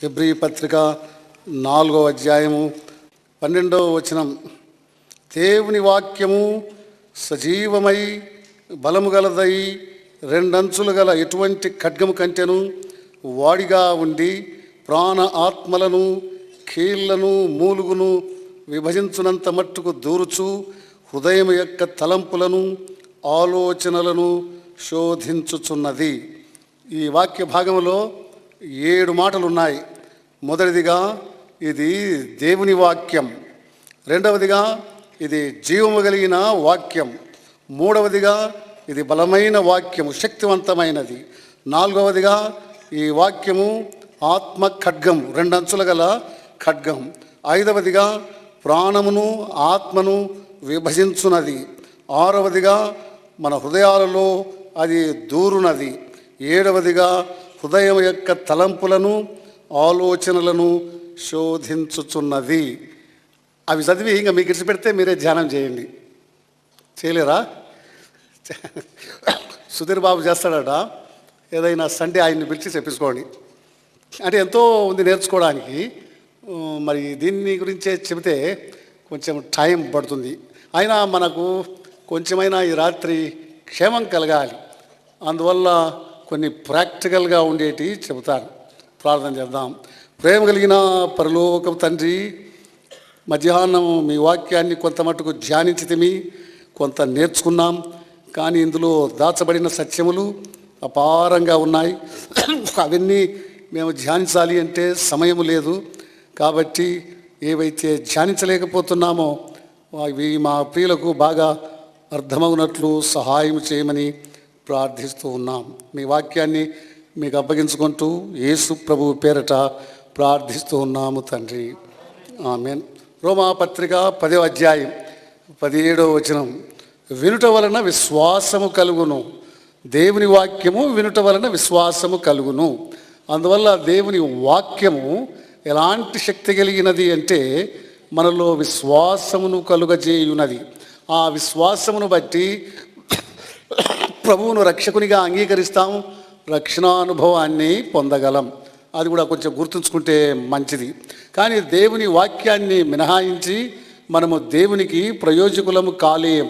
Hebrew పత్రిక 4వ అధ్యాయము 12వ వచనం. దేవుని వాక్యము సజీవమై బలము గలదై రెండంచులు గల ఎటువంటి ఖడ్గము కంటెను వాడిగా ఉండి ప్రాణ ఆత్మలను కీళ్లను మూలుగును విభజించునంత మట్టుకు దూరుచు హృదయం యొక్క తలంపులను ఆలోచనలను శోధించుచున్నది. ఈ వాక్య భాగంలో 7 మాటలు ఉన్నాయి. మొదటిదిగా ఇది దేవుని వాక్యం, రెండవదిగా ఇది జీవము కలిగిన వాక్యం, మూడవదిగా ఇది బలమైన వాక్యము, శక్తివంతమైనది, నాలుగవదిగా ఈ వాక్యము ఆత్మ ఖడ్గం, 2 అంచులు గల ఖడ్గం, ఐదవదిగా ప్రాణమును ఆత్మను విభజించున్నది, ఆరవదిగా మన హృదయాలలో అది దూరునది, ఏడవదిగా హృదయం యొక్క తలంపులను ఆలోచనలను శోధించుచున్నది. అవి చదివి ఇంకా మీకు ఇచ్చిపెడితే మీరే ధ్యానం చేయండి. చేయలేరా? సుధీర్ బాబు చేస్తాడట, ఏదైనా సండే ఆయన్ని పిలిచి చెప్పించుకోండి. అంటే ఎంతో ఉంది నేర్చుకోవడానికి. మరి దీన్ని గురించే చెబితే కొంచెం టైం పడుతుంది. అయినా మనకు కొంచెమైనా ఈ రాత్రి క్షేమం కలగాలి. అందువల్ల కొన్ని ప్రాక్టికల్గా ఉండేటి చెబుతాను. ప్రార్థన చేద్దాం. ప్రేమ కలిగిన పరలోకపు తండ్రి, మధ్యాహ్నం మీ వాక్యాన్ని కొంత మటుకు ధ్యానించితిమి, కొంత నేర్చుకున్నాం. కానీ ఇందులో దాచబడిన సత్యములు అపారంగా ఉన్నాయి. అవన్నీ మేము ధ్యానించాలి అంటే సమయం లేదు. కాబట్టి ఏవైతే ధ్యానించలేకపోతున్నామో అవి మా ప్రియులకు బాగా అర్థమవునట్లు సహాయం చేయమని ప్రార్థిస్తూ ఉన్నాం. మీ వాక్యాన్ని మీకు అప్పగించుకుంటూ యేసు ప్రభువు పేరట ప్రార్థిస్తూ ఉన్నాము తండ్రి, ఆమేన్. రోమాపత్రిక 10వ అధ్యాయం 17వ వచనం. వినుట వలన విశ్వాసము కలుగును. దేవుని వాక్యము వినుట వలన విశ్వాసము కలుగును. అందువల్ల దేవుని వాక్యము ఎలాంటి శక్తి కలిగినది అంటే మనలో విశ్వాసమును కలుగజేయునది. ఆ విశ్వాసమును బట్టి ప్రభువును రక్షకునిగా అంగీకరిస్తాము, రక్షణానుభవాన్ని పొందగలం. అది కూడా కొంచెం గుర్తుంచుకుంటే మంచిది. కానీ దేవుని వాక్యాన్ని మినహాయించి మనము దేవునికి ప్రయోజకులము కాలేం.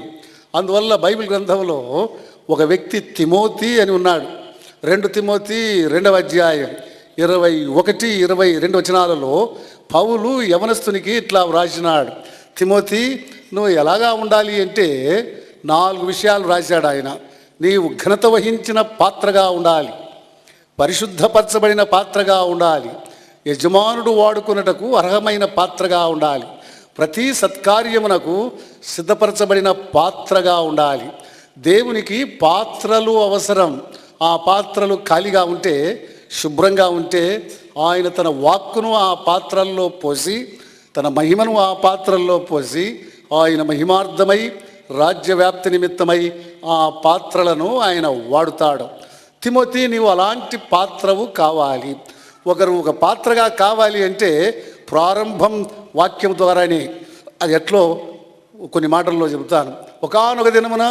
అందువల్ల బైబిల్ గ్రంథంలో ఒక వ్యక్తి తిమోతి అని ఉన్నాడు. 2 తిమోతి 2వ అధ్యాయం 21, 22 వచనాలలో పౌలు యవనస్తునికి ఇట్లా వ్రాసినాడు. తిమోతి, నువ్వు ఎలాగా ఉండాలి అంటే 4 విషయాలు రాశాడు ఆయన. నీవు ఘనత వహించిన పాత్రగా ఉండాలి, పరిశుద్ధపరచబడిన పాత్రగా ఉండాలి, యజమానుడు వాడుకున్నటకు అర్హమైన పాత్రగా ఉండాలి, ప్రతి సత్కార్యమునకు సిద్ధపరచబడిన పాత్రగా ఉండాలి. దేవునికి పాత్రలు అవసరం. ఆ పాత్రలు ఖాళీగా ఉంటే, శుభ్రంగా ఉంటే ఆయన తన వాక్కును ఆ పాత్రల్లో పోసి, తన మహిమను ఆ పాత్రల్లో పోసి ఆయన మహిమార్థమై రాజ్యవ్యాప్తి నిమిత్తమై ఆ పాత్రలను ఆయన వాడుతాడు. తిమోతి, నీవు అలాంటి పాత్రవు కావాలి. ఒక పాత్రగా కావాలి అంటే ప్రారంభం వాక్యం ద్వారానే. అది ఎట్లో కొన్ని మాటల్లో చెబుతాను. ఒకానొక దినమున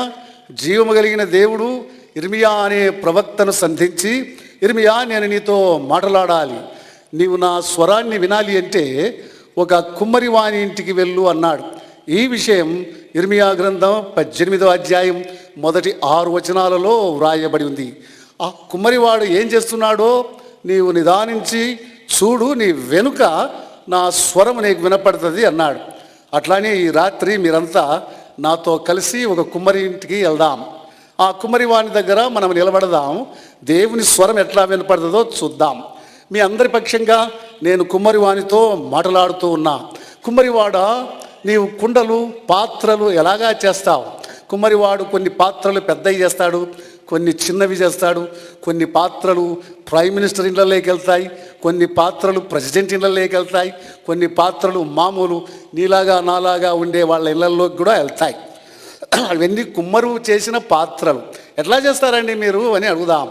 జీవము కలిగిన దేవుడు ఇర్మియా అనే ప్రవక్తను సంధించి, ఇర్మియా, నేను నీతో మాట్లాడాలి, నీవు నా స్వరాన్ని వినాలి అంటే ఒక కుమ్మరి వాని ఇంటికి వెళ్ళు అన్నాడు. ఈ విషయం ఇర్మియా గ్రంథం 18వ అధ్యాయం మొదటి 6 వచనాలలో వ్రాయబడి ఉంది. ఆ కుమ్మరివాడు ఏం చేస్తున్నాడో నీవు నిదానించి చూడు, నీ వెనుక నా స్వరం నీకు వినపడుతుంది అన్నాడు. అట్లానే ఈ రాత్రి మీరంతా నాతో కలిసి ఒక కుమ్మరి ఇంటికి వెళ్దాం. ఆ కుమ్మరి వాని దగ్గర మనం నిలబడదాం. దేవుని స్వరం ఎట్లా వినపడుతుందో చూద్దాం. మీ అందరి పక్షంగా నేను కుమ్మరి వానితో మాట్లాడుతూ ఉన్నా. కుమ్మరివాడ, నీవు కుండలు పాత్రలు ఎలాగా చేస్తావు? కుమ్మరివాడు కొన్ని పాత్రలు పెద్దవి చేస్తాడు, కొన్ని చిన్నవి చేస్తాడు. కొన్ని పాత్రలు ప్రైమ్ మినిస్టర్ ఇళ్ళలోకి వెళ్తాయి, కొన్ని పాత్రలు ప్రెసిడెంట్ ఇళ్ళలోకి వెళ్తాయి, కొన్ని పాత్రలు మామూలు నీలాగా నాలాగా ఉండే వాళ్ళ ఇళ్ళల్లోకి కూడా వెళ్తాయి. అవన్నీ కుమ్మరు చేసిన పాత్రలు. ఎట్లా చేస్తారండి మీరు అని అడుగుదాం.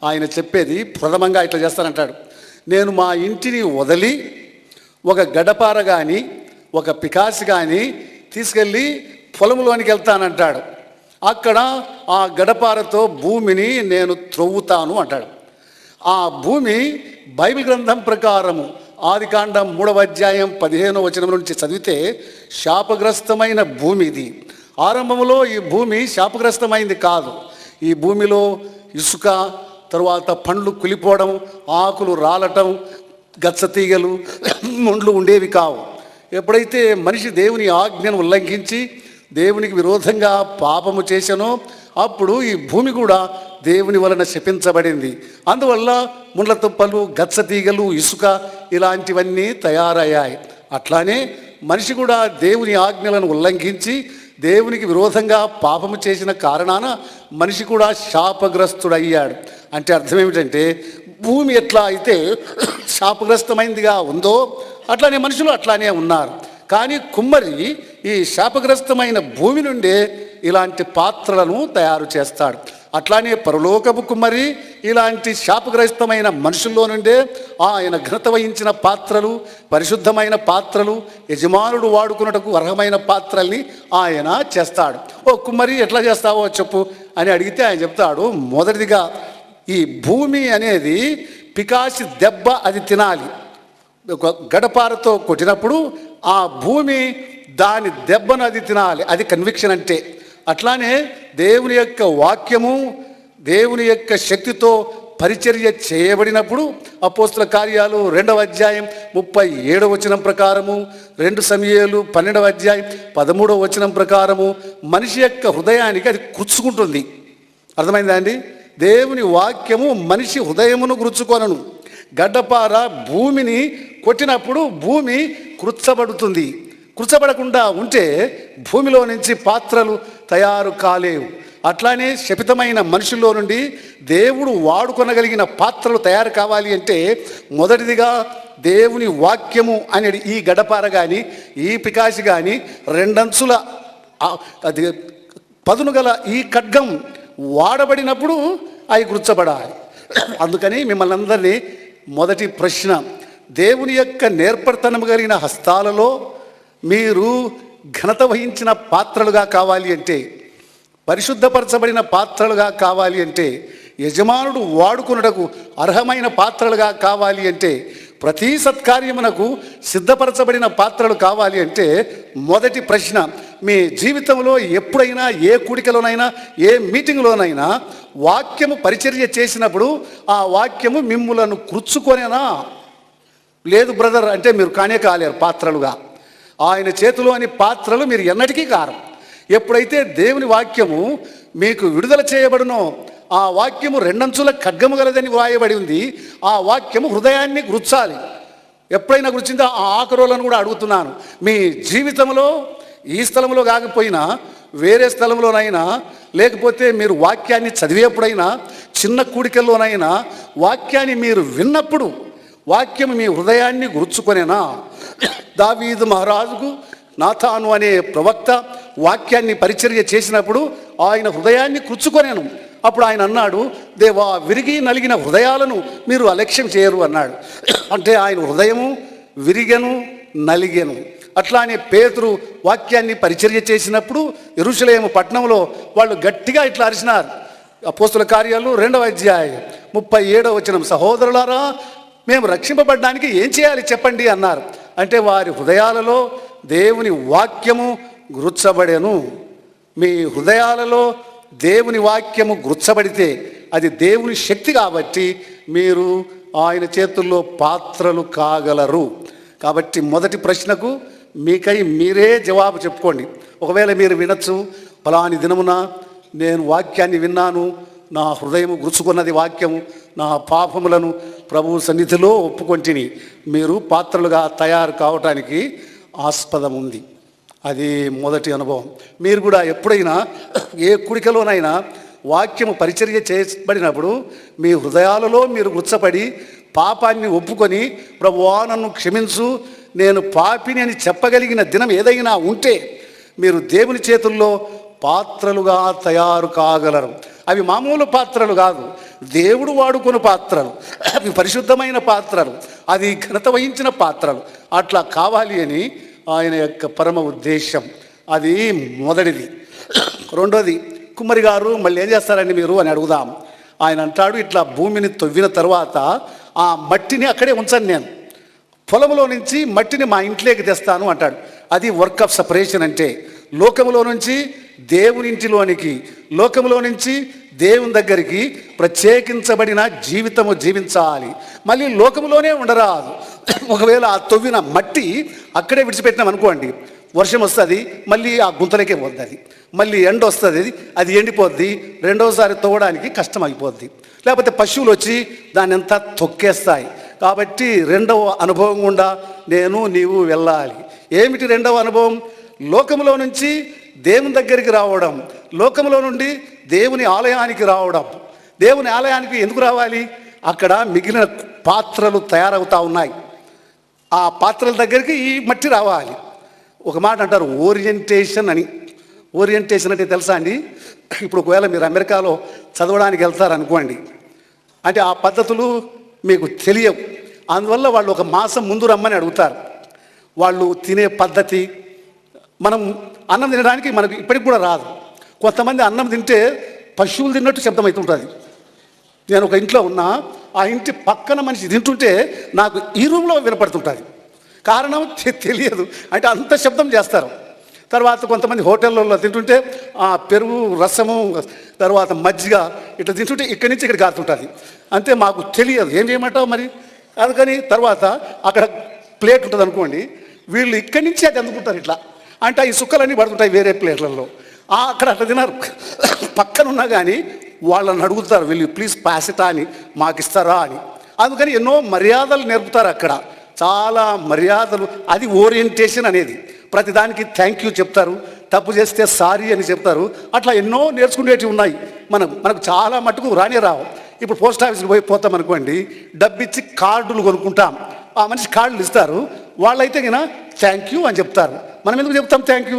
ఆయన చెప్పేది ప్రథమంగా ఇట్లా చేస్తానంటాడు. నేను మా ఇంటిని వదిలి ఒక గడపార కానీ ఒక పికాసి కానీ తీసుకెళ్ళి పొలంలోనికి వెళ్తానంటాడు. అక్కడ ఆ గడపారతో భూమిని నేను త్రవ్వుతాను అంటాడు. ఆ భూమి బైబిల్ గ్రంథం ప్రకారము ఆదికాండం 3వ అధ్యాయం 15వ వచనం నుంచి చదివితే శాపగ్రస్తమైన భూమి ఇది. ఆరంభంలో ఈ భూమి శాపగ్రస్తమైంది కాదు. ఈ భూమిలో ఇసుక, తరువాత పండ్లు కులిపోవడం, ఆకులు రాలటం, గచ్చతీగలు, ముండ్లు ఉండేవి కావు. ఎప్పుడైతే మనిషి దేవుని ఆజ్ఞను ఉల్లంఘించి దేవునికి విరోధంగా పాపము చేశానో అప్పుడు ఈ భూమి కూడా దేవుని వలన శపించబడింది. అందువల్ల ముండ్ల తుప్పలు, గచ్చతీగలు, ఇసుక ఇలాంటివన్నీ తయారయ్యాయి. అట్లానే మనిషి కూడా దేవుని ఆజ్ఞలను ఉల్లంఘించి దేవునికి విరోధంగా పాపము చేసిన కారణాన మనిషి కూడా శాపగ్రస్తుడయ్యాడు. అంటే అర్థం ఏమిటంటే భూమి ఎట్లా అయితే శాపగ్రస్తమైందిగా ఉందో అట్లానే మనుషులు అట్లానే ఉన్నారు. కానీ కుమ్మరి ఈ శాపగ్రస్తమైన భూమి నుండే ఇలాంటి పాత్రలను తయారు చేస్తాడు. అట్లానే పరలోకపు కుమ్మరి ఇలాంటి శాపగ్రస్తమైన మనుషుల్లో నుండే ఆయన ఘనత వహించిన పాత్రలు, పరిశుద్ధమైన పాత్రలు, యజమానుడు వాడుకున్నటకు అర్హమైన పాత్రల్ని ఆయన చేస్తాడు. ఓ కుమ్మరి ఎట్లా చేస్తావో చెప్పు అని అడిగితే ఆయన చెప్తాడు, మొదటిదిగా ఈ భూమి అనేది పికాసి దెబ్బ అది తినాలి. ఒక గడపారతో కొట్టినప్పుడు ఆ భూమి దాని దెబ్బను అది తినాలి. అది కన్విక్షన్ అంటే. అట్లానే దేవుని యొక్క వాక్యము దేవుని యొక్క శక్తితో పరిచర్య చేయబడినప్పుడు అపోస్తుల కార్యాలు 2వ అధ్యాయం 37వ వచనం ప్రకారము, 2 సమూయేలు 12వ అధ్యాయం 13వ వచనం ప్రకారము మనిషి యొక్క హృదయానికి అది కృచ్చుకుంటుంది. అర్థమైందా అండి? దేవుని వాక్యము మనిషి హృదయమును కృచ్చుకొనను. గడ్డపార భూమిని కొట్టినప్పుడు భూమి కృచ్చబడుతుంది. కృచ్చబడకుండా ఉంటే భూమిలో నుంచి పాత్రలు తయారు కాలేవు. అట్లానే శపితమైన మనుషుల్లో నుండి దేవుడు వాడుకొనగలిగిన పాత్రలు తయారు కావాలి అంటే మొదటిదిగా దేవుని వాక్యము అనేది ఈ గడపార కానీ ఈ పికాసి కానీ 2 అంచుల అది పదును గల ఈ ఖడ్గం వాడబడినప్పుడు అవి కృచ్చబడాలి. అందుకని మిమ్మల్ని అందరినీ మొదటి ప్రశ్న, దేవుని యొక్క నేర్పరితనము కలిగిన హస్తాలలో మీరు ఘనత వహించిన పాత్రలుగా కావాలి అంటే, పరిశుద్ధపరచబడిన పాత్రలుగా కావాలి అంటే, యజమానుడు వాడుకున్నటకు అర్హమైన పాత్రలుగా కావాలి అంటే, ప్రతి సత్కార్యమునకు సిద్ధపరచబడిన పాత్రలు కావాలి అంటే మొదటి ప్రశ్న, మీ జీవితంలో ఎప్పుడైనా ఏ కూడికలోనైనా ఏ మీటింగ్లోనైనా వాక్యము పరిచర్య చేసినప్పుడు ఆ వాక్యము మిమ్ములను కృచ్చుకొనేనా? లేదు బ్రదర్ అంటే మీరు కానే కాలేరు పాత్రలుగా. ఆయన చేతిలోని పాత్రలు మీరు ఎన్నటికీ కారు. ఎప్పుడైతే దేవుని వాక్యము మీకు విడుదల చేయబడునో ఆ వాక్యము 2 అంచుల ఖడ్గము గలదని వ్రాయబడి ఉంది. ఆ వాక్యము హృదయాన్ని గుర్చాలి. ఎప్పుడైనా గుర్చిందో ఆ ఆకరోలను కూడా అడుగుతున్నాను, మీ జీవితంలో ఈ స్థలంలో కాకపోయినా వేరే స్థలంలోనైనా, లేకపోతే మీరు వాక్యాన్ని చదివేప్పుడైనా, చిన్న కూడికల్లోనైనా వాక్యాన్ని మీరు విన్నప్పుడు వాక్యం మీ హృదయాన్ని గుర్చుకొనేనా? దావీదు మహారాజుకు నాతాను అనే ప్రవక్త వాక్యాన్ని పరిచర్య చేసినప్పుడు ఆయన హృదయాన్ని కృచ్చుకొనేను. అప్పుడు ఆయన అన్నాడు, దేవా విరిగి నలిగిన హృదయాలను మీరు అలక్ష్యం చేయరు అన్నాడు. అంటే ఆయన హృదయము విరిగెను, నలిగెను. అట్లానే పేతురు వాక్యాన్ని పరిచర్య చేసినప్పుడు యెరూషలేము పట్టణంలో వాళ్ళు గట్టిగా ఇట్లా అరిచినారు. అపోస్తుల కార్యాలు 2వ అధ్యాయం 37వ వచనం, సహోదరులారా మేము రక్షింపబడడానికి ఏం చేయాలి చెప్పండి అన్నారు. అంటే వారి హృదయాలలో దేవుని వాక్యము గుర్చబడెను. మీ హృదయాలలో దేవుని వాక్యము గుర్చబడితే అది దేవుని శక్తి కాబట్టి మీరు ఆయన చేతుల్లో పాత్రలు కాగలరు. కాబట్టి మొదటి ప్రశ్నకు మీకై మీరే జవాబు చెప్పుకోండి. ఒకవేళ మీరు వినొచ్చు, ఫలాని దినమున నేను వాక్యాన్ని విన్నాను, నా హృదయం గుర్చుకున్నది వాక్యము, నా పాపములను ప్రభు సన్నిధిలో ఒప్పుకొంటిని. మీరు పాత్రలుగా తయారు కావటానికి ఆస్పదం ఉంది. అది మొదటి అనుభవం. మీరు కూడా ఎప్పుడైనా ఏ కుడికలోనైనా వాక్యము పరిచర్య చేయబడినప్పుడు మీ హృదయాలలో మీరు గుచ్చపడి పాపాన్ని ఒప్పుకొని ప్రభువా నన్ను క్షమించు, నేను పాపిని అని చెప్పగలిగిన దినం ఏదైనా ఉంటే మీరు దేవుని చేతుల్లో పాత్రలుగా తయారు కాగలరు. అవి మామూలు పాత్రలు కాదు, దేవుడు వాడుకున్న పాత్రలు, అవి పరిశుద్ధమైన పాత్రలు, అది ఘనత వహించిన పాత్రలు. అట్లా కావాలి అని ఆయన యొక్క పరమ ఉద్దేశం. అది మొదటిది. రెండోది, కుమ్మరి గారు మళ్ళీ ఏం చేస్తారండి మీరు అని అడుగుదాం. ఆయన అంటాడు, ఇట్లా భూమిని తవ్విన తర్వాత ఆ మట్టిని అక్కడే ఉంచాను నేను, పొలంలో నుంచి మట్టిని మా ఇంట్లోకి తెస్తాను అంటాడు. అది వర్క్ ఆఫ్ సపరేషన్ అంటే. లోకములో నుంచి దేవుని ఇంటిలోనికి, లోకములో నుంచి దేవుని దగ్గరికి ప్రత్యేకించబడిన జీవితము జీవించాలి. మళ్ళీ లోకములోనే ఉండరాదు. ఒకవేళ ఆ తవ్విన మట్టి అక్కడే విడిచిపెట్టినాం అనుకోండి, వర్షం వస్తుంది, మళ్ళీ ఆ గుంతలకే పోద్ది, అది మళ్ళీ ఎండ వస్తుంది, అది ఎండిపోద్ది, రెండోసారి తవ్వడానికి కష్టం అయిపోద్ది. లేకపోతే పశువులు వచ్చి దాన్ని అంతా తొక్కేస్తాయి. కాబట్టి రెండవ అనుభవం గుండా నేను నీవు వెళ్ళాలి. ఏమిటి రెండవ అనుభవం? లోకములో నుంచి దేవుని దగ్గరికి రావడం, లోకములో నుండి దేవుని ఆలయానికి రావడం. దేవుని ఆలయానికి ఎందుకు రావాలి? అక్కడ మిగిలిన పాత్రలు తయారవుతూ ఉన్నాయి, ఆ పాత్రల దగ్గరికి ఈ మట్టి రావాలి. ఒక మాట అంటారు ఓరియంటేషన్ అని. ఓరియంటేషన్ అంటే తెలుసా అండి? ఇప్పుడు ఒకవేళ మీరు అమెరికాలో చదవడానికి వెళ్తారనుకోండి, అంటే ఆ పద్ధతులు మీకు తెలియవు, అందువల్ల వాళ్ళు ఒక మాసం ముందు రమ్మని అడుగుతారు. వాళ్ళు తినే పద్ధతి, మనం అన్నం తినడానికి మనకు ఇప్పటికి కూడా రాదు. కొంతమంది అన్నం తింటే పశువులు తిన్నట్టు శబ్దం అవుతుంటుంది. నేను ఒక ఇంట్లో ఉన్నా, ఆ ఇంటి పక్కన మనిషి తింటుంటే నాకు ఈ రూమ్లో వినపడుతుంటుంది. కారణం తెలియదు, అంటే అంత శబ్దం చేస్తారు. తర్వాత కొంతమంది హోటళ్ళల్లో తింటుంటే ఆ పెరుగు రసము తర్వాత మజ్జిగ ఇట్లా తింటుంటే ఇక్కడి నుంచి ఇక్కడ కారుతుంటుంది. అంతే, మాకు తెలియదు, ఏం చేయమంటావు మరి. అందుకని తర్వాత అక్కడ ప్లేట్ ఉంటుంది అనుకోండి, వీళ్ళు ఇక్కడి నుంచి అది అందుకుంటారు ఇట్లా, అంటే ఈ సుక్కలన్నీ పడుతుంటాయి వేరే ప్లేట్లలో. అక్కడ అట్లా తినారు, పక్కనున్నా కానీ వాళ్ళని అడుగుతారు, వీళ్ళు ప్లీజ్ పాస్ ఇట్ అని, మాకు ఇస్తారా అని. అందుకని ఎన్నో మర్యాదలు నేర్పుతారు అక్కడ, చాలా మర్యాదలు. అది ఓరియంటేషన్ అనేది. ప్రతిదానికి థ్యాంక్ యూ చెప్తారు, తప్పు చేస్తే సారీ అని చెప్తారు. అట్లా ఎన్నో నేర్చుకునేటివి ఉన్నాయి. మనకు చాలా మటుకు రానే రావు. ఇప్పుడు పోస్ట్ ఆఫీస్కి పోతాం అనుకోండి, డబ్బిచ్చి కార్డులు కొనుక్కుంటాం, ఆ మనిషి కార్డులు ఇస్తారు, వాళ్ళైతే కినా థ్యాంక్ యూ అని చెప్తారు. మనం ఎందుకు చెప్తాం థ్యాంక్ యూ?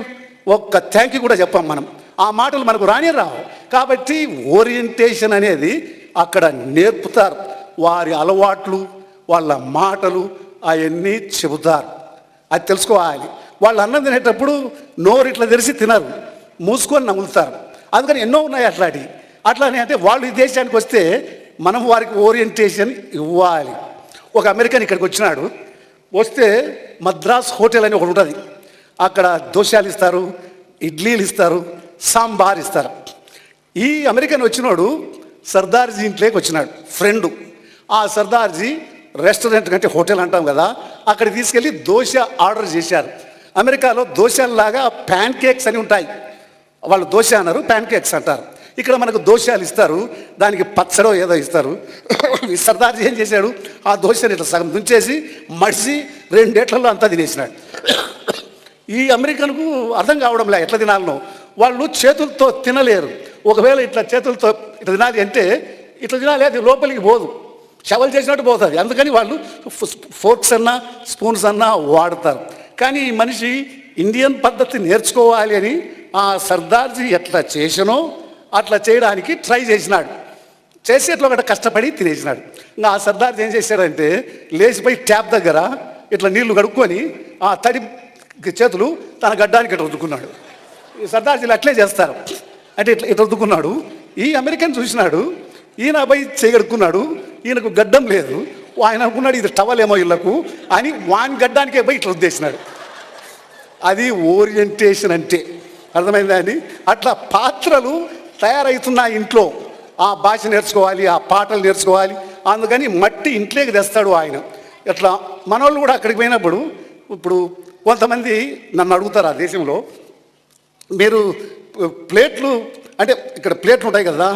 ఒక్క థ్యాంక్ యూ కూడా చెప్పాం మనం. ఆ మాటలు మనకు రానే రావు. కాబట్టి ఓరియంటేషన్ అనేది అక్కడ నేర్పుతారు. వారి అలవాట్లు, వాళ్ళ మాటలు అవన్నీ చెబుతారు. అది తెలుసుకోవాలి. వాళ్ళు అన్నం తినేటప్పుడు నోరు ఇట్లా తెరిచి తినరు, మూసుకొని నములుతారు. అందుకని ఎన్నో ఉన్నాయి అట్లాంటివి. అట్లానే అంటే వాళ్ళు ఈ దేశానికి వస్తే మనం వారికి ఓరియంటేషన్ ఇవ్వాలి. ఒక అమెరికన్ ఇక్కడికి వచ్చినాడు, వస్తే మద్రాస్ హోటల్ అని ఒకటి ఉంటుంది. అక్కడ దోశలు ఇస్తారు, ఇడ్లీలు ఇస్తారు, సాంబార్ ఇస్తారు. ఈ అమెరికన్ వచ్చినాడు సర్దార్జీ ఇంట్లోకి వచ్చినాడు, ఫ్రెండు. ఆ సర్దార్జీ రెస్టారెంట్ కంటే హోటల్ అంటాం కదా, అక్కడ తీసుకెళ్ళి దోశ ఆర్డర్ చేశారు. అమెరికాలో దోశల్లాగా ప్యాన్ కేక్స్ అని ఉంటాయి, వాళ్ళు దోశ అన్నారు, ప్యాన్ కేక్స్ అంటారు. ఇక్కడ మనకు దోశలు ఇస్తారు, దానికి పచ్చడో ఏదో ఇస్తారు. ఈ సర్దార్జీ ఏం చేశాడు, ఆ దోశని ఇట్లా సగం దుంచేసి మడిసి 2 ఏట్లలో అంతా తినేసినాడు. ఈ అమెరికన్కు అర్థం కావడం లే ఎట్లా తినాలనో. వాళ్ళు చేతులతో తినలేరు. ఒకవేళ ఇట్లా చేతులతో ఇట్లా తినాలి అంటే ఇట్లా తినాలి, అది లోపలికి పోదు, షవల్ చేసినట్టు పోతుంది. అందుకని వాళ్ళు ఫోర్క్స్ అన్నా స్పూన్స్ అన్నా వాడతారు. కానీ ఈ మనిషి ఇండియన్ పద్ధతి నేర్చుకోవాలి అని ఆ సర్దార్జీ ఎట్లా చేసినో అట్లా చేయడానికి ట్రై చేసినాడు. చేసి ఎట్లా ఒకటి కష్టపడి తినేసినాడు. ఇంకా ఆ సర్దార్జీ ఏం చేశాడంటే లేచిపోయి ట్యాప్ దగ్గర ఇట్లా నీళ్లు కడుక్కొని ఆ తడి చేతులు తన గడ్డానికి ఇట్లా రుద్దుకున్నాడు. ఈ సర్దార్జీలు అట్లే చేస్తారు, అంటే ఇట్లా ఇట్లా రుద్దుకున్నాడు. ఈ అమెరికన్ చూసినాడు, ఈయన పోయి చేయగడుక్కున్నాడు, ఈయనకు గడ్డం లేదు. ఆయన అనుకున్నాడు ఇది టవల్ ఏమో ఇళ్లకు అని, వాని గడ్డానికే పోయి ఇట్లా ఉద్దేశినాడు. అది ఓరియంటేషన్ అంటే, అర్థమైందా అని. అట్లా పాత్రలు తయారవుతున్నాయి ఇంట్లో. ఆ భాష నేర్చుకోవాలి, ఆ పాటలు నేర్చుకోవాలి. అందుకని మట్టి ఇంట్లోకి తెస్తాడు ఆయన. ఇట్లా మనోళ్ళు కూడా అక్కడికి పోయినప్పుడు, ఇప్పుడు కొంతమంది నన్ను అడుగుతారు ఆ దేశంలో, మీరు ప్లేట్లు అంటే ఇక్కడ ప్లేట్లు ఉంటాయి కదా,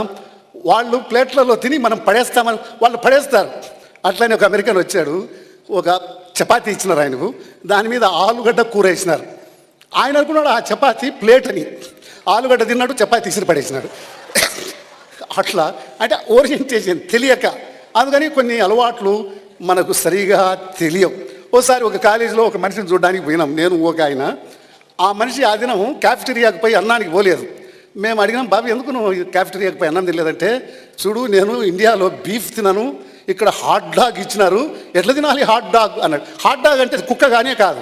వాళ్ళు ప్లేట్లలో తిని మనం పడేస్తామని వాళ్ళు పడేస్తారు. అట్లనే ఒక అమెరికన్ వచ్చాడు, ఒక చపాతీ ఇచ్చినారు ఆయనకు, దాని మీద ఆలుగడ్డ కూర వేసినారు. ఆయన అనుకున్నాడు ఆ చపాతీ ప్లేట్ అని, ఆలుగడ్డ తిన్నాడు, చపాతీ తీసి పడేసినాడు. అట్లా అంటే ఓరియంటేషన్ తెలియక. అందుకని కొన్ని అలవాట్లు మనకు సరిగా తెలియవు. ఓసారి ఒక కాలేజీలో ఒక మనిషిని చూడడానికి పోయినాం, నేను ఒక ఆయన. ఆ మనిషి ఆ దినం క్యాఫెటేరియాకి పోయి అన్నానికి పోలేదు. మేము అడిగినాం, బాబు ఎందుకు నువ్వు క్యాఫెటేరియాకి పోయి అన్నం తినలేదంటే, చూడు నేను ఇండియాలో బీఫ్ తినను, ఇక్కడ హాట్ డాగ్ ఇచ్చినారు, ఎట్లా తినాలి హాట్ డాగ్ అన్నాడు. హాట్ డాగ్ అంటే కుక్క కానీ కాదు,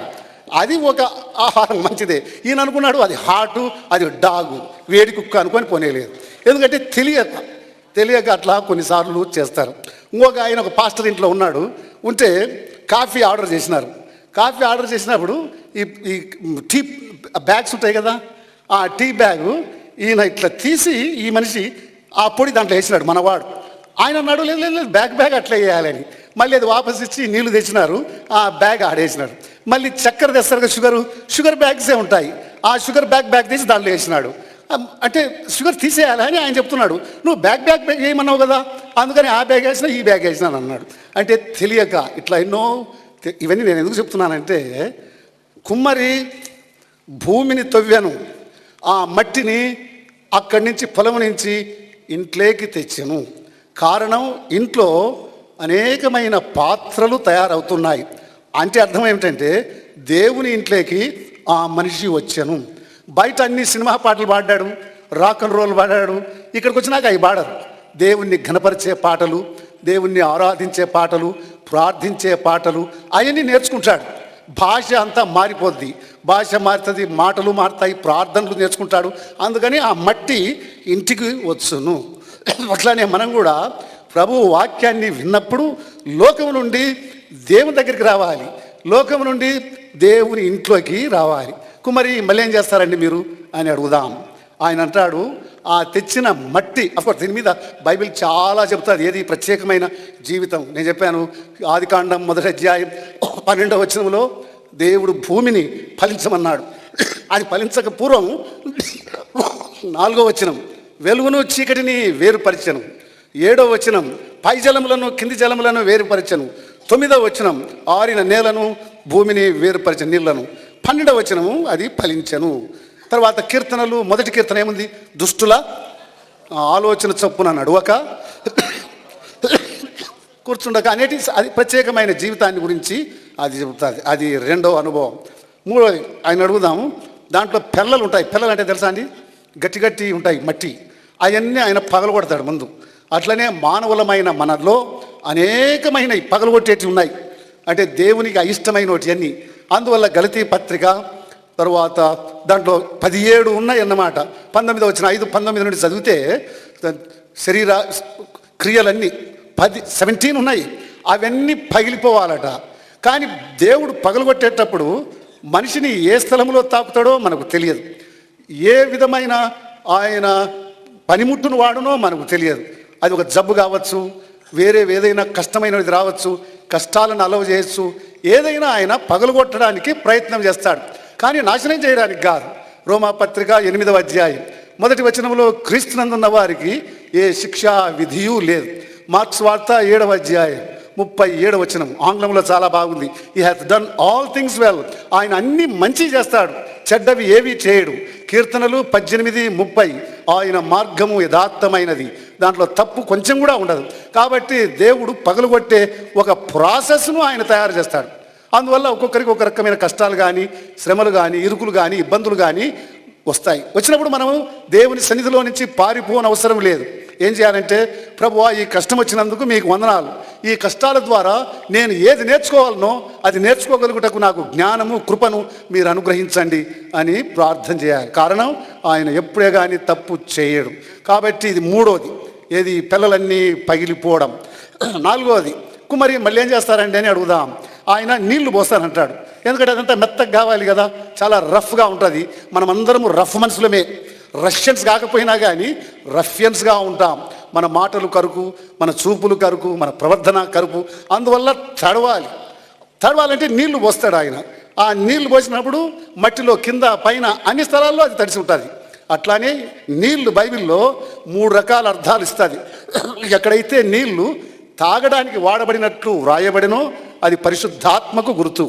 అది ఒక ఆహారం మంచిదే. ఈయన అనుకున్నాడు అది హాటు, అది డాగు, వేడి కుక్క అనుకొని పోనేలేదు. ఎందుకంటే తెలియక అట్లా కొన్నిసార్లు చేస్తారు. ఇంకొక ఆయన ఒక పాస్టర్ ఇంట్లో ఉన్నాడు, ఉంటే కాఫీ ఆర్డర్ చేసినారు. కాఫీ ఆర్డర్ చేసినప్పుడు ఈ టీ బ్యాగ్స్ ఉంటాయి కదా, ఆ టీ బ్యాగు ఈయన ఇట్లా తీసి ఈ మనిషి ఆ పొడి దాంట్లో వేసినాడు మనవాడు. ఆయన అన్నాడు లేదు లేదు బ్యాగ్ అట్లా వేయాలని. మళ్ళీ అది వాపస్ ఇచ్చి నీళ్లు తెచ్చినారు, ఆ బ్యాగ్ ఆడేసినాడు. మళ్ళీ చక్కెర తెస్తారు కదా, షుగర్ బ్యాగ్సే ఉంటాయి, ఆ షుగర్ బ్యాగ్ తీసి దాంట్లో వేసినాడు. అంటే షుగర్ తీసేయాలని ఆయన చెప్తున్నాడు. నువ్వు బ్యాగ్ వేయమన్నావు కదా, అందుకని ఆ బ్యాగ్ వేసినా ఈ బ్యాగ్ వేసినాను అన్నాడు. అంటే తెలియక ఇట్లా ఎన్నో. ఇవన్నీ నేను ఎందుకు చెప్తున్నానంటే, కుమ్మరి భూమిని తవ్వాను, ఆ మట్టిని అక్కడి నుంచి పొలం నుంచి ఇంట్లోకి తెచ్చాను. కారణం, ఇంట్లో అనేకమైన పాత్రలు తయారవుతున్నాయి. అంటే అర్థం ఏమిటంటే, దేవుని ఇంట్లోకి ఆ మనిషి వచ్చాను. బయట అన్ని సినిమా పాటలు పాడాడు, రాక్ అండ్ రోల్ పాడాడు, ఇక్కడికి వచ్చినాక అవి పాడరు. దేవుణ్ణి ఘనపరిచే పాటలు, దేవుణ్ణి ఆరాధించే పాటలు, ప్రార్థించే పాటలు అవన్నీ నేర్చుకుంటాడు. భాష అంతా మారిపోద్ది, భాష మారుతుంది, మాటలు మారుతాయి, ప్రార్థనలు నేర్చుకుంటాడు. అందుకని ఆ మట్టి ఇంటికి వచ్చును. అట్లానే మనం కూడా ప్రభు వాక్యాన్ని విన్నప్పుడు లోకం నుండి దేవుని దగ్గరికి రావాలి, లోకం నుండి దేవుని ఇంట్లోకి రావాలి. కుమారి మళ్ళీ ఏం చేస్తారండి మీరు అని అడుగుదాం. ఆయన అంటాడు, ఆ తెచ్చిన మట్టి, అఫ్కోర్స్ దీని మీద బైబిల్ చాలా చెప్తుంది, ఏది ప్రత్యేకమైన జీవితం. నేను చెప్పాను, ఆదికాండం 1వ అధ్యాయం 12వ వచనంలో దేవుడు భూమిని ఫలించమన్నాడు. అది ఫలించక పూర్వం 4వ వచనం, వెలుగును చీకటిని వేరుపరిచెను. 7వ వచనం, పై జలములను కింది జలములను వేరుపరిచెను. 9వ వచనం, ఆరిన నేలను భూమిని వేరుపరిచిన నీళ్లను. 12వ వచనము, అది ఫలించెను. తర్వాత కీర్తనలు, 1వ కీర్తన ఏముంది, దుష్టుల ఆలోచన చొప్పున నడువక కూర్చుండక అనేటి, అది ప్రత్యేకమైన జీవితాన్ని గురించి అది చెబుతుంది. అది 2వ అనుభవం. 3వది ఆయన అడుగుదాము, దాంట్లో పిల్లలు ఉంటాయి. పిల్లలు అంటే తెలుసా అండి, గట్టి ఉంటాయి మట్టి, అవన్నీ ఆయన పగలగొడతాడు ముందు. అట్లనే మానవులమైన మనలో అనేకమైన పగలగొట్టేటి ఉన్నాయి, అంటే దేవునికి అయిష్టమైనవి అన్నీ. అందువల్ల గలతీ పత్రిక తర్వాత దాంట్లో 17 ఉన్నాయి అన్నమాట. 19వ వచనం 5:19 నుండి చదివితే శరీర క్రియలన్నీ 17 ఉన్నాయి, అవన్నీ పగిలిపోవాలట. కానీ దేవుడు పగలగొట్టేటప్పుడు మనిషిని ఏ స్థలంలో తాకుతాడో మనకు తెలియదు, ఏ విధమైన ఆయన పనిముట్టును వాడునో మనకు తెలియదు. అది ఒక జబ్బు కావచ్చు, వేరే ఏదైనా కష్టమైనది రావచ్చు, కష్టాలను అలవ చేయొచ్చు, ఏదైనా ఆయన పగలగొట్టడానికి ప్రయత్నం చేస్తాడు, కానీ నాశనం చేయడానికి కాదు. రోమాపత్రిక 8వ అధ్యాయం 1వ వచనంలో క్రీస్తునందున్న వారికి ఏ శిక్షా విధియు లేదు. మార్క్స్ వార్త 7వ అధ్యాయం 37వ వచనం, ఆంగ్లంలో చాలా బాగుంది. He has done all things well. ఆయన అన్ని మంచి చేస్తాడు, చెడ్డవి ఏవి చేయడు. కీర్తనలు 18:30, ఆయన మార్గము యథార్థమైనది, దాంట్లో తప్పు కొంచెం కూడా ఉండదు. కాబట్టి దేవుడు పగలగొట్టే ఒక ప్రాసెస్ను ఆయన తయారు చేస్తాడు. అందువల్ల ఒక్కొక్కరికి ఒక రకమైన కష్టాలు కానీ, శ్రమలు కానీ, ఇరుకులు కానీ, ఇబ్బందులు కానీ వస్తాయి. వచ్చినప్పుడు మనము దేవుని సన్నిధిలో నుంచి పారిపోనవసరం లేదు. ఏం చేయాలంటే, ప్రభువా ఈ కష్టం వచ్చినందుకు మీకు వందనాలు, ఈ కష్టాల ద్వారా నేను ఏది నేర్చుకోవాలనో అది నేర్చుకోగలుగుటకు నాకు జ్ఞానము కృపను మీరు అనుగ్రహించండి అని ప్రార్థన చేయాలి. కారణం, ఆయన ఎప్పుడే కానీ తప్పు చేయడు. కాబట్టి ఇది 3వది, ఏది పిల్లలన్నీ పగిలిపోవడం. 4వది, కుమారి మళ్ళీ ఏం చేస్తారండి అని అడుగుదాం. ఆయన నీళ్లు పోస్తానంటాడు, ఎందుకంటే అదంతా మెత్తగా కావాలి కదా, చాలా రఫ్గా ఉంటుంది. మనమందరము రఫ్ మనుషులమే, రష్యన్స్ కాకపోయినా కానీ రఫియన్స్గా ఉంటాం. మన మాటలు కరుకు, మన చూపులు కరుకు, మన ప్రవర్తన కరుపు. అందువల్ల తడవాలంటే నీళ్లు పోస్తాడు ఆయన. ఆ నీళ్లు పోసినప్పుడు మట్టిలో కింద పైన అన్ని స్థలాల్లో అది తడిసి ఉంటుంది. అట్లానే నీళ్లు బైబిల్లో 3 రకాల అర్థాలు ఇస్తుంది. ఎక్కడైతే నీళ్లు తాగడానికి వాడబడినట్లు వ్రాయబడినో అది పరిశుద్ధాత్మకు గుర్తు.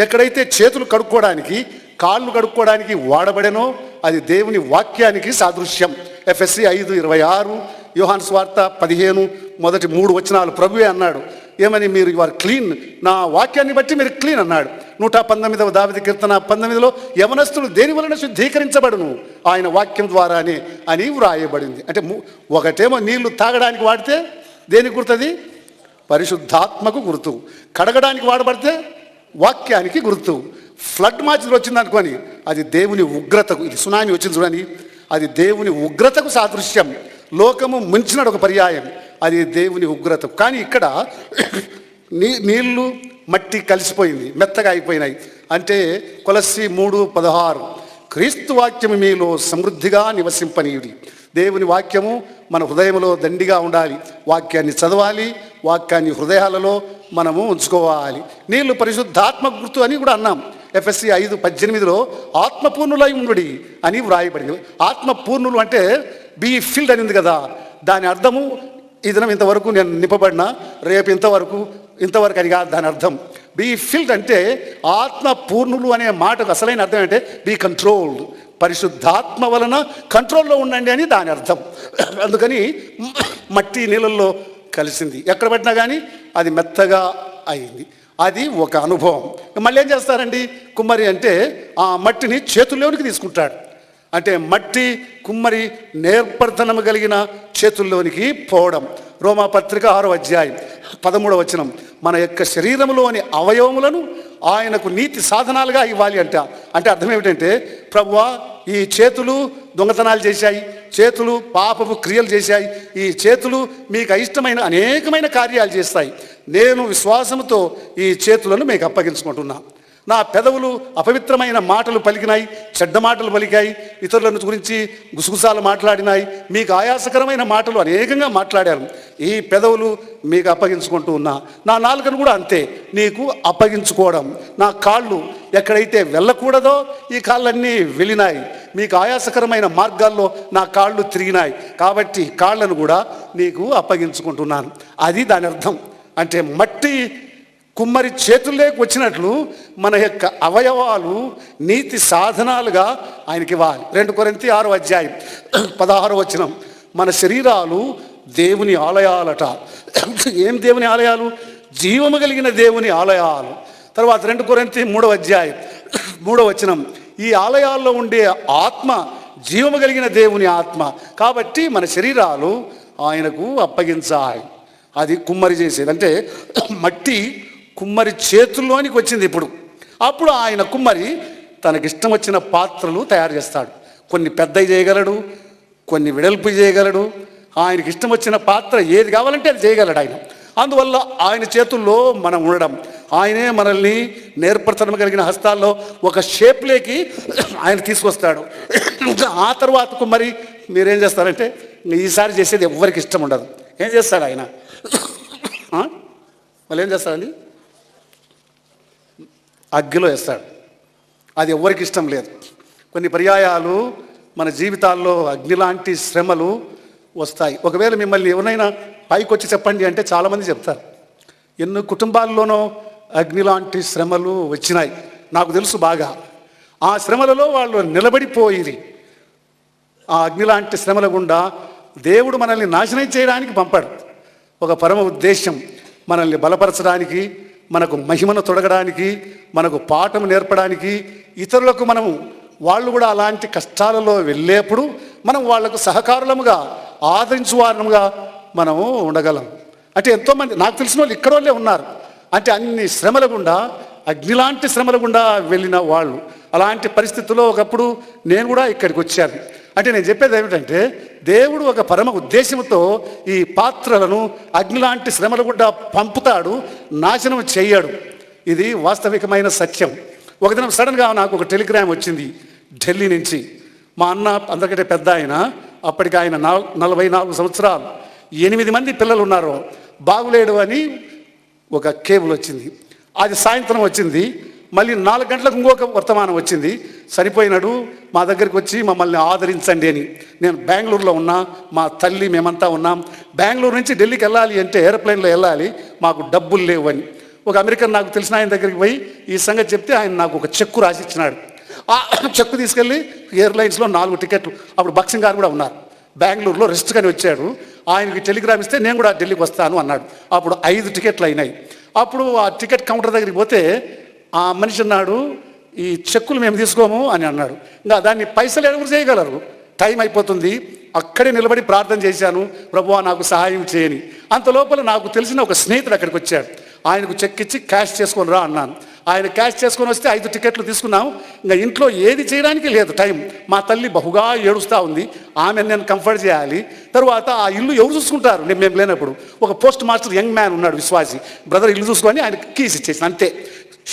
ఎక్కడైతే చేతులు కడుక్కోవడానికి, కాళ్ళు కడుక్కోవడానికి వాడబడెనో అది దేవుని వాక్యానికి సాదృశ్యం. ఎఫ్ఎస్సి 5:26, యోహాను సువార్త 15 మొదటి 3 వచనాలు ప్రభువే అన్నాడు. ఏమని, మీరు యు ఆర్ క్లీన్, నా వాక్యాన్ని బట్టి మీరు క్లీన్ అన్నాడు. 119వ దావీదు కీర్తన 19లో యవనస్తులు దేని వలన శుద్ధీకరించబడును, ఆయన వాక్యం ద్వారానే అని వ్రాయబడింది. అంటే ఒకటేమో నీళ్లు తాగడానికి వాడితే దేనికి గుర్తుంది, పరిశుద్ధాత్మకు గుర్తు. కడగడానికి వాడబడితే వాక్యానికి గుర్తు. ఫ్లడ్ మార్చిలో వచ్చింది అనుకోని, అది దేవుని ఉగ్రతకు, ఇది సునామీ వచ్చింది చూడని, అది దేవుని ఉగ్రతకు సాదృశ్యం. లోకము ముంచినడు ఒక పర్యాయం, అది దేవుని ఉగ్రత. కానీ ఇక్కడ నీళ్లు మట్టి కలిసిపోయింది, మెత్తగా అయిపోయినాయి. అంటే కొలస్సీ 3:16 క్రీస్తు వాక్యము మీలో సమృద్ధిగా నివసింపనీయుడి. దేవుని వాక్యము మన హృదయంలో దండిగా ఉండాలి. వాక్యాన్ని చదవాలి, వాక్యాన్ని హృదయాలలో మనము ఉంచుకోవాలి. నీళ్లు పరిశుద్ధాత్మ గుర్తు అని కూడా అన్నాం. ఎఫ్ఎస్సి 5:18 ఆత్మపూర్ణులై ఉండుడి అని వ్రాయబడింది. ఆత్మపూర్ణులు అంటే బీ ఫిల్డ్ అనింది కదా, దాని అర్థము ఈ దినం ఇంతవరకు నేను నింపబడినా, రేపు ఇంతవరకు అని కాదు దాని అర్థం. బీ ఫిల్డ్ అంటే ఆత్మ పూర్ణులు అనే మాటకు అసలైన అర్థం అంటే బీ కంట్రోల్డ్, పరిశుద్ధాత్మ వలన కంట్రోల్లో ఉండండి అని దాని అర్థం. అందుకని మట్టి నీళ్ళల్లో కలిసింది, ఎక్కడ పట్టినా కానీ అది మెత్తగా అయింది. అది ఒక అనుభవం. మళ్ళీ ఏం చేస్తారండి కుమ్మరి అంటే, ఆ మట్టిని చేతుల్లోనికి తీసుకుంటాడు. అంటే మట్టి కుమ్మరి నేర్పర్తనము కలిగిన చేతుల్లోనికి పోవడం. రోమాపత్రిక 6:13 మన యొక్క శరీరంలోని అవయవములను ఆయనకు నీతి సాధనాలుగా ఇవ్వాలి అంట. అంటే అర్థం ఏమిటంటే, ప్రభువా ఈ చేతులు దొంగతనాలు చేశాయి, చేతులు పాపపు క్రియలు చేశాయి, ఈ చేతులు మీకు అయిష్టమైన అనేకమైన కార్యాలు చేస్తాయి. నేను విశ్వాసంతో ఈ చేతులను మీకు అప్పగించుకుంటున్నా. నా పెదవులు అపవిత్రమైన మాటలు పలికినాయి, చెడ్డ మాటలు పలికాయి, ఇతరులను గురించి గుసగుసాలు మాట్లాడినాయి, మీకు ఆయాసకరమైన మాటలు అనేకంగా మాట్లాడాను. ఈ పెదవులు మీకు అప్పగించుకుంటూ ఉన్నా. నా నాలుకను కూడా అంతే నీకు అప్పగించుకోవడం. నా కాళ్ళు ఎక్కడైతే వెళ్ళకూడదో ఈ కాళ్ళన్నీ వెళ్ళినాయి. మీకు ఆయాసకరమైన మార్గాల్లో నా కాళ్ళు తిరిగినాయి, కాబట్టి కాళ్ళను కూడా నీకు అప్పగించుకుంటున్నాను. అది దాని అర్థం. అంటే మట్టి కుమ్మరి చేతుల్లోకి వచ్చినట్లు మన యొక్క అవయవాలు నీతి సాధనాలుగా ఆయనకి ఇవ్వాలి. 2 కొరింథీ 6:16 మన శరీరాలు దేవుని ఆలయాలట. ఏం దేవుని ఆలయాలు? జీవము కలిగిన దేవుని ఆలయాలు. తర్వాత 2 కొరింథీ 3:3 ఈ ఆలయాల్లో ఉండే ఆత్మ జీవము కలిగిన దేవుని ఆత్మ. కాబట్టి మన శరీరాలు ఆయనకు అప్పగించాలి. అది కుమ్మరి చేసేది. అంటే మట్టి కుమ్మరి చేతుల్లోనికి వచ్చింది. అప్పుడు ఆయన కుమ్మరి తనకిష్టం వచ్చిన పాత్రలు తయారు చేస్తాడు. కొన్ని పెద్దవి చేయగలడు, కొన్ని వెడల్పు చేయగలడు. ఆయనకి ఇష్టం వచ్చిన పాత్ర ఏది కావాలంటే అది చేయగలడు ఆయన. అందువల్ల ఆయన చేతుల్లో మనం ఉండడం, ఆయనే మనల్ని నేర్పరతనం కలిగిన హస్తాల్లో ఒక షేప్లోకి ఆయన తీసుకొస్తాడు. ఆ తర్వాత కుమ్మరి మీరేం చేస్తారంటే, ఈసారి చేసేది ఎవరికి ఇష్టం ఉండదు. ఏం చేస్తాడు ఆయన? మళ్ళీ ఏం చేస్తాడండి? అగ్గిలో వేస్తాడు. అది ఎవరికి ఇష్టం లేదు. కొన్ని పర్యాయాలు మన జీవితాల్లో అగ్ని లాంటి శ్రమలు వస్తాయి. ఒకవేళ మిమ్మల్ని ఎవరైనా పైకి వచ్చి చెప్పండి అంటే చాలామంది చెప్తారు. ఎన్నో కుటుంబాల్లోనో అగ్ని లాంటి శ్రమలు వచ్చినాయి, నాకు తెలుసు బాగా. ఆ శ్రమలలో వాళ్ళు నిలబడిపోయిరి. ఆ అగ్ని లాంటి శ్రమల గుండా దేవుడు మనల్ని నాశనం చేయడానికి పంపాడు. ఒక పరమ ఉద్దేశం, మనల్ని బలపరచడానికి, మనకు మహిమను తొడగడానికి, మనకు పాఠం నేర్పడానికి, ఇతరులకు వాళ్ళు కూడా అలాంటి కష్టాలలో వెళ్ళేప్పుడు మనం వాళ్లకు సహకారులముగా, ఆదరించువారముగా మనము ఉండగలం. అంటే ఎంతోమంది నాకు తెలిసిన వాళ్ళు ఇక్కడ వాళ్ళే ఉన్నారు. అంటే అన్ని శ్రమల గుండా, అగ్నిలాంటి శ్రమల గుండా వెళ్ళిన వాళ్ళు. అలాంటి పరిస్థితుల్లో ఒకప్పుడు నేను కూడా ఇక్కడికి వచ్చాను. అంటే నేను చెప్పేది ఏమిటంటే, దేవుడు ఒక పరమ ఉద్దేశంతో ఈ పాత్రలను అగ్నిలాంటి శ్రమల గుండా పంపుతాడు, నాశనం చెయ్యాడు. ఇది వాస్తవికమైన సత్యం. ఒక దినం సడన్గా నాకు ఒక టెలిగ్రామ్ వచ్చింది ఢిల్లీ నుంచి. మా అన్న అందరికంటే పెద్ద ఆయన, అప్పటికి ఆయన 44 సంవత్సరాలు, 8 మంది పిల్లలు ఉన్నారు, బాగులేడు అని ఒక కేబుల్ వచ్చింది. అది సాయంత్రం వచ్చింది. మళ్ళీ 4 గంటలకు ఇంకొక వర్తమానం వచ్చింది, చనిపోయినాడు, మా దగ్గరికి వచ్చి మమ్మల్ని ఆదరించండి అని. నేను బెంగళూరులో ఉన్నా, మా తల్లి మేమంతా ఉన్నాం. బెంగళూరు నుంచి ఢిల్లీకి వెళ్ళాలి అంటే ఏరోప్లేన్లో వెళ్ళాలి, మాకు డబ్బులు లేవు అని. ఒక అమెరికన్ నాకు తెలిసిన ఆయన దగ్గరికి పోయి ఈ సంగతి చెప్తే ఆయన నాకు ఒక చెక్కు రాసి ఇచ్చినాడు. ఆ చెక్కు తీసుకెళ్ళి ఎయిర్లైన్స్లో 4 టికెట్లు, అప్పుడు బక్సింగ్ గారు కూడా ఉన్నారు, బెంగళూరులో రెస్ట్ కానీ వచ్చాడు. ఆయనకి టెలిగ్రామ్ ఇస్తే నేను కూడా ఢిల్లీకి వస్తాను అన్నాడు. అప్పుడు 5 టికెట్లు అయినాయి. అప్పుడు ఆ టికెట్ కౌంటర్ దగ్గరికి పోతే ఆ మనిషి అన్నాడు, ఈ చెక్కులు మేము తీసుకోము అని అన్నాడు. ఇంకా దాన్ని పైసలు ఎవరు చేయగలరు, టైం అయిపోతుంది. అక్కడే నిలబడి ప్రార్థన చేశాను, ప్రభువా నాకు సహాయం చేయని. అంత లోపల నాకు తెలిసిన ఒక స్నేహితుడు అక్కడికి వచ్చాడు. ఆయనకు చెక్ ఇచ్చి క్యాష్ చేసుకొని రా అన్నాను. ఆయన క్యాష్ చేసుకొని వస్తే 5 టికెట్లు తీసుకున్నాం. ఇంకా ఇంట్లో ఏది చేయడానికి లేదు టైం. మా తల్లి బహుగా ఏడుస్తూ ఉంది. ఆమెను నేను కంఫర్ట్ చేయాలి. తర్వాత ఆ ఇల్లు ఎవరు చూసుకుంటారు మేము లేనప్పుడు? ఒక పోస్ట్ మాస్టర్ యంగ్ మ్యాన్ ఉన్నాడు, విశ్వాసి. బ్రదర్ ఇల్లు చూసుకొని ఆయన కీస్ ఇచ్చేసి అంతే,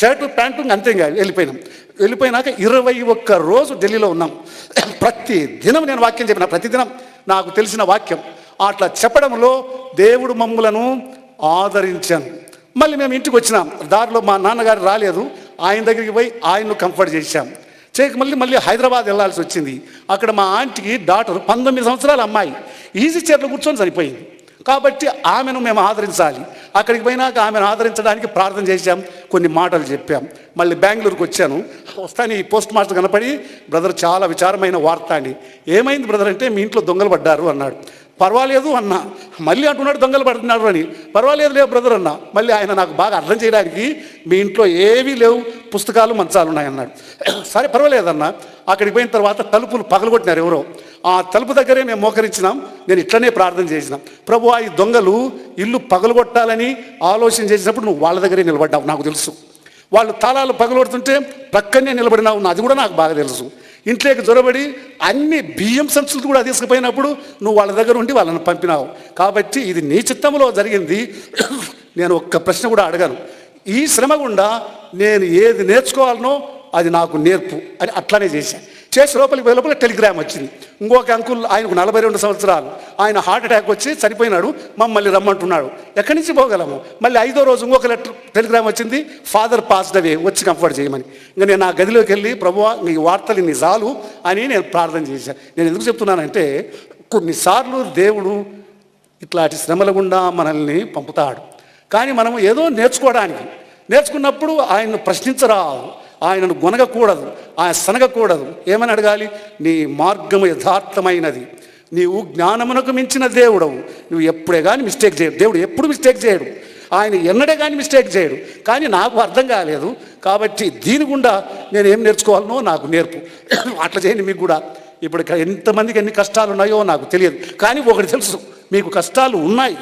షర్టు ప్యాంటు అంతే, ఇంకా వెళ్ళిపోయినాం. వెళ్ళిపోయినాక 21 రోజు ఢిల్లీలో ఉన్నాం. ప్రతి దినం నేను వాక్యం చెప్పిన, ప్రతిదినం నాకు తెలిసిన వాక్యం. అట్లా చెప్పడంలో దేవుడు మమ్ములను ఆదరించాను. మళ్ళీ మేము ఇంటికి వచ్చినాం. దారిలో మా నాన్నగారు రాలేదు. ఆయన దగ్గరికి పోయి ఆయన్ను కంఫర్ట్ చేశాం. మళ్ళీ హైదరాబాద్ వెళ్ళాల్సి వచ్చింది. అక్కడ మా ఆంటీకి డాటర్ 19 సంవత్సరాల అమ్మాయి ఈజీ చైర్లో కూర్చొని చనిపోయింది. కాబట్టి ఆమెను మేము ఆదరించాలి. అక్కడికి పోయినాక ఆమెను ఆదరించడానికి ప్రార్థన చేశాం, కొన్ని మాటలు చెప్పాం. మళ్ళీ బెంగళూరుకు వచ్చాను. వస్తాను, ఈ పోస్ట్ మాస్టర్ కనపడి, బ్రదర్ చాలా విచారమైన వార్త అండి. ఏమైంది బ్రదర్ అంటే, మీ ఇంట్లో దొంగలు పడ్డారు అన్నాడు. పర్వాలేదు అన్నా. మళ్ళీ అంటున్నాడు దొంగలు పడుతున్నారు అని. పర్వాలేదు లేవు బ్రదర్ అన్నా. మళ్ళీ ఆయన నాకు బాగా అర్థం చేయడానికి, మీ ఇంట్లో ఏవీ లేవు, పుస్తకాలు మంచాలు ఉన్నాయన్నాడు. సరే పర్వాలేదన్నా. అక్కడికి పోయిన తర్వాత తలుపులు పగలగొట్టినారు ఎవరో. ఆ తలుపు దగ్గరే మేము మోకరించినాం. నేను ఇట్లనే ప్రార్థన చేసినాం, ప్రభువా ఈ దొంగలు ఇల్లు పగలగొట్టాలని ఆలోచన చేసినప్పుడు నువ్వు వాళ్ళ దగ్గరే నిలబడ్డావు, నాకు తెలుసు. వాళ్ళు తాళాలు పగలగొడుతుంటే ప్రక్కనే నిలబడినావు, అది కూడా నాకు బాగా తెలుసు. ఇంట్లోకి జొరబడి అన్ని బియ్యం సంచులు కూడా తీసుకుపోయినప్పుడు నువ్వు వాళ్ళ దగ్గర ఉండి వాళ్ళని పంపినావు. కాబట్టి ఇది నీ చిత్తంలో జరిగింది. నేను ఒక్క ప్రశ్న కూడా అడగను. ఈ శ్రమ గుండా నేను ఏది నేర్చుకోవాలనో అది నాకు నేర్పు అని అట్లానే చేశాను. చేసి లోపల టెలిగ్రామ్ వచ్చింది. ఇంకొక అంకుల్, ఆయనకు 42 సంవత్సరాలు, ఆయన హార్ట్ అటాక్ వచ్చి చనిపోయినాడు, మమ్మల్ని రమ్మంటున్నాడు. ఎక్కడి నుంచి పోగలము? మళ్ళీ 5వ రోజు ఇంకొక టెలిగ్రామ్ వచ్చింది, ఫాదర్ పాస్డ్ అవే, వచ్చి కంఫర్ట్ చేయమని. ఇంకా నేను ఆ గదిలోకి వెళ్ళి, ప్రభువా నీ వార్తలు నీ చాలు అని నేను ప్రార్థన చేశాను. నేను ఎందుకు చెప్తున్నానంటే, కొన్నిసార్లు దేవుడు ఇట్లాంటి శ్రమల గుండా మనల్ని పంపుతాడు. కానీ మనము ఏదో నేర్చుకున్నప్పుడు ఆయన్ను ప్రశ్నించరాదు, ఆయనను గొనగకూడదు, ఆయన సనగకూడదు. ఏమని అడగాలి? నీ మార్గము యథార్థమైనది, నీవు జ్ఞానమునకు మించిన దేవుడవు, నువ్వు ఎప్పుడే కానీ మిస్టేక్ చేయడు. దేవుడు ఎప్పుడు మిస్టేక్ చేయడు, ఆయన ఎన్నడే కానీ మిస్టేక్ చేయడు. కానీ నాకు అర్థం కాలేదు, కాబట్టి దీని గుండా నేను ఏం నేర్చుకోవాలనో నాకు నేర్పు. అట్లా చేయండి. మీకు కూడా ఇప్పుడు ఎంతమందికి ఎన్ని కష్టాలు ఉన్నాయో నాకు తెలియదు, కానీ ఒకటి తెలుసు, మీకు కష్టాలు ఉన్నాయి.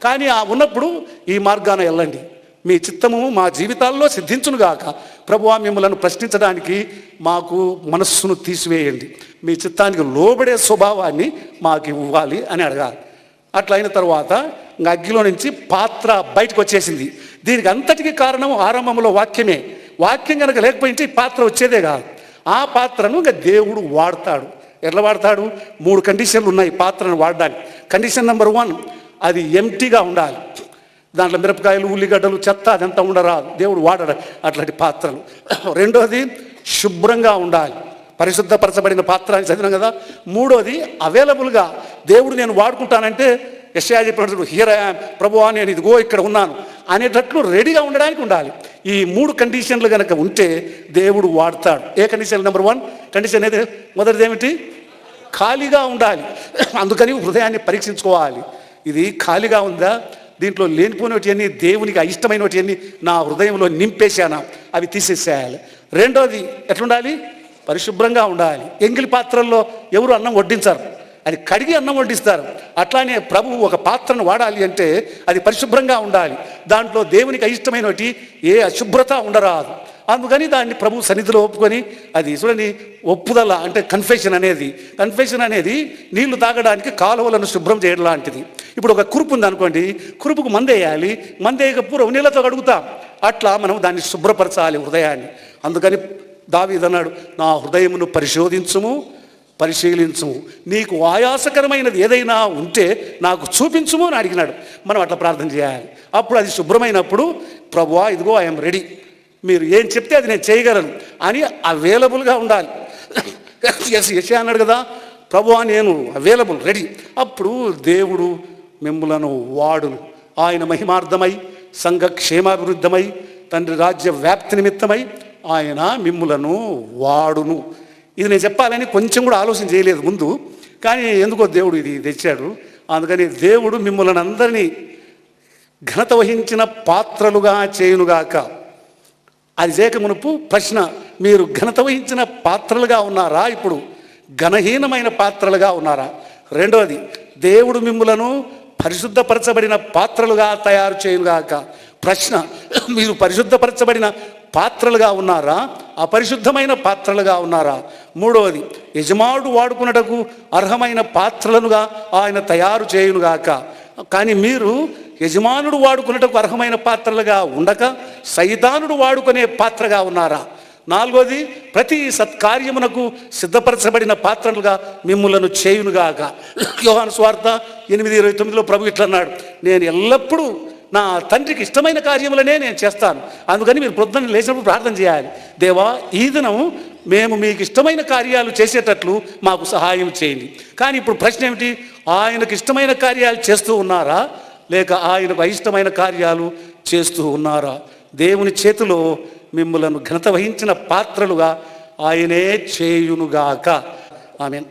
కానీ ఆ ఉన్నప్పుడు ఈ మార్గాన వెళ్ళండి, మీ చిత్తము మా జీవితాల్లో సిద్ధించునుగాక. ప్రభువా మిమ్మలను ప్రశ్నించడానికి మాకు మనస్సును తీసివేయండి, మీ చిత్తానికి లోబడే స్వభావాన్ని మాకు ఇవ్వాలి అని అడగాలి. అట్లా అయిన తర్వాత అగ్గిలో నుంచి పాత్ర బయటకు వచ్చేసింది. దీనికి అంతటికీ కారణం ఆరంభంలో వాక్యమే. వాక్యం కనుక లేకపోయింటే ఈ పాత్ర వచ్చేదే కాదు. ఆ పాత్రను ఇంకా దేవుడు వాడతాడు. ఎట్లా వాడతాడు? 3 కండిషన్లు ఉన్నాయి పాత్రను వాడడానికి. కండిషన్ నెంబర్ 1, అది ఎంటీగా ఉండాలి. దాంట్లో మిరపకాయలు, ఉల్లిగడ్డలు, చెత్త అదంతా ఉండరాదు, దేవుడు వాడడు అట్లాంటి పాత్రలు. రెండోది శుభ్రంగా ఉండాలి, పరిశుద్ధపరచబడిన పాత్ర అని చదివినాం కదా. మూడోది అవైలబుల్గా, దేవుడు నేను వాడుకుంటానంటే యెషయా చెప్పినట్టు హియర్ ఐ యామ్ ప్రభువా నేను ఇదిగో ఇక్కడ ఉన్నాను అనేటట్లు రెడీగా ఉండడానికి ఉండాలి. ఈ 3 కండిషన్లు కనుక ఉంటే దేవుడు వాడతాడు. ఏ కండిషన్? నెంబర్ 1 కండిషన్ అయితే మొదటిది ఏమిటి? ఖాళీగా ఉండాలి. అందుకని హృదయాన్ని పరీక్షించుకోవాలి. ఇది ఖాళీగా ఉందా? దీంట్లో లేనిపోయినవన్నీ, దేవునికి అయిష్టమైనవన్నీ నా హృదయంలో నింపేశానా, అవి తీసేసేయాలి. రెండోది ఎట్లుండాలి? పరిశుభ్రంగా ఉండాలి. ఎంగిలి పాత్రల్లో ఎవరు అన్నం వడ్డించారు, అది కడిగి అన్నం వడ్డిస్తారు. అట్లానే ప్రభువు ఒక పాత్రను వాడాలి అంటే అది పరిశుభ్రంగా ఉండాలి. దాంట్లో దేవునికి అయిష్టమైనవి ఏ అశుభ్రత ఉండరాదు. అందుకని దాన్ని ప్రభు సన్నిధిలో ఒప్పుకొని, అది చూడండి ఒప్పుదల అంటే కన్ఫెషన్ అనేది నీళ్లు తాగడానికి కాలువలను శుభ్రం చేయడం లాంటిది. ఇప్పుడు ఒక కురుపు ఉంది అనుకోండి, కురుపుకు మందేయాలి, మందేయకపోతే నీళ్ళతో కడుగుతాం. అట్లా మనం దాన్ని శుభ్రపరచాలి హృదయాన్ని. అందుకని దావీదు అన్నాడు, నా హృదయమును పరిశీలించుము, నీకు ఆయాసకరమైనది ఏదైనా ఉంటే నాకు చూపించుము అని అడిగినాడు. మనం అట్లా ప్రార్థన చేయాలి. అప్పుడు అది శుభ్రమైనప్పుడు ప్రభువా ఇదిగో ఐఎమ్ రెడీ, మీరు ఏం చెప్తే అది నేను చేయగలను అని అవైలబుల్గా ఉండాలి. యెషయా అన్నాడు కదా, ప్రభువా నేను అవైలబుల్, రెడీ. అప్పుడు దేవుడు మిమ్ములను వాడును, ఆయన మహిమార్థమై, సంఘ క్షేమాభివృద్ధమై, తండ్రి రాజ్య వ్యాప్తి నిమిత్తమై ఆయన మిమ్ములను వాడును. ఇది నేను చెప్పాలని కొంచెం కూడా ఆలోచన చేయలేదు ముందు, కానీ ఎందుకో దేవుడు ఇది తెచ్చాడు. అందుకని దేవుడు మిమ్మల్ని అందరినీ ఘనత వహించిన పాత్రలుగా చేయునుగాక. అది చేయక మునుపు ప్రశ్న, మీరు ఘనత వహించిన పాత్రలుగా ఉన్నారా, ఇప్పుడు ఘనహీనమైన పాత్రలుగా ఉన్నారా? రెండవది, దేవుడు మిమ్ములను పరిశుద్ధపరచబడిన పాత్రలుగా తయారు చేయునుగాక. ప్రశ్న, మీరు పరిశుద్ధపరచబడిన పాత్రలుగా ఉన్నారా, అపరిశుద్ధమైన పాత్రలుగా ఉన్నారా? మూడవది, యజమానుడు వాడుకున్నటకు అర్హమైన పాత్రలనుగా ఆయన తయారు చేయునుగాక. కానీ మీరు యజమానుడు వాడుకున్నటకు అర్హమైన పాత్రలుగా ఉండక సైతానుడు వాడుకునే పాత్రగా ఉన్నారా? నాలుగోది, ప్రతి సత్కార్యమునకు సిద్ధపరచబడిన పాత్రలుగా మిమ్ములను చేయునుగాక. యోహాను సువార్త 8:29 ప్రభు ఇట్లా అన్నాడు, నేను ఎల్లప్పుడూ నా తండ్రికి ఇష్టమైన కార్యములనే నేను చేస్తాను. అందుకని మీరు పొద్దున్న లేచినప్పుడు ప్రార్థన చేయాలి, దేవా ఈ దినం మేము మీకు ఇష్టమైన కార్యాలు చేసేటట్లు మాకు సహాయం చేయండి. కానీ ఇప్పుడు ప్రశ్న ఏమిటి? ఆయనకు ఇష్టమైన కార్యాలు చేస్తూ ఉన్నారా, లేక ఆయనకు అయిష్టమైన కార్యాలు చేస్తూ ఉన్నారా? దేవుని చేతిలో మిమ్ములను ఘనత వహించిన పాత్రలుగా ఆయనే చేయునుగాక. ఆమేన్.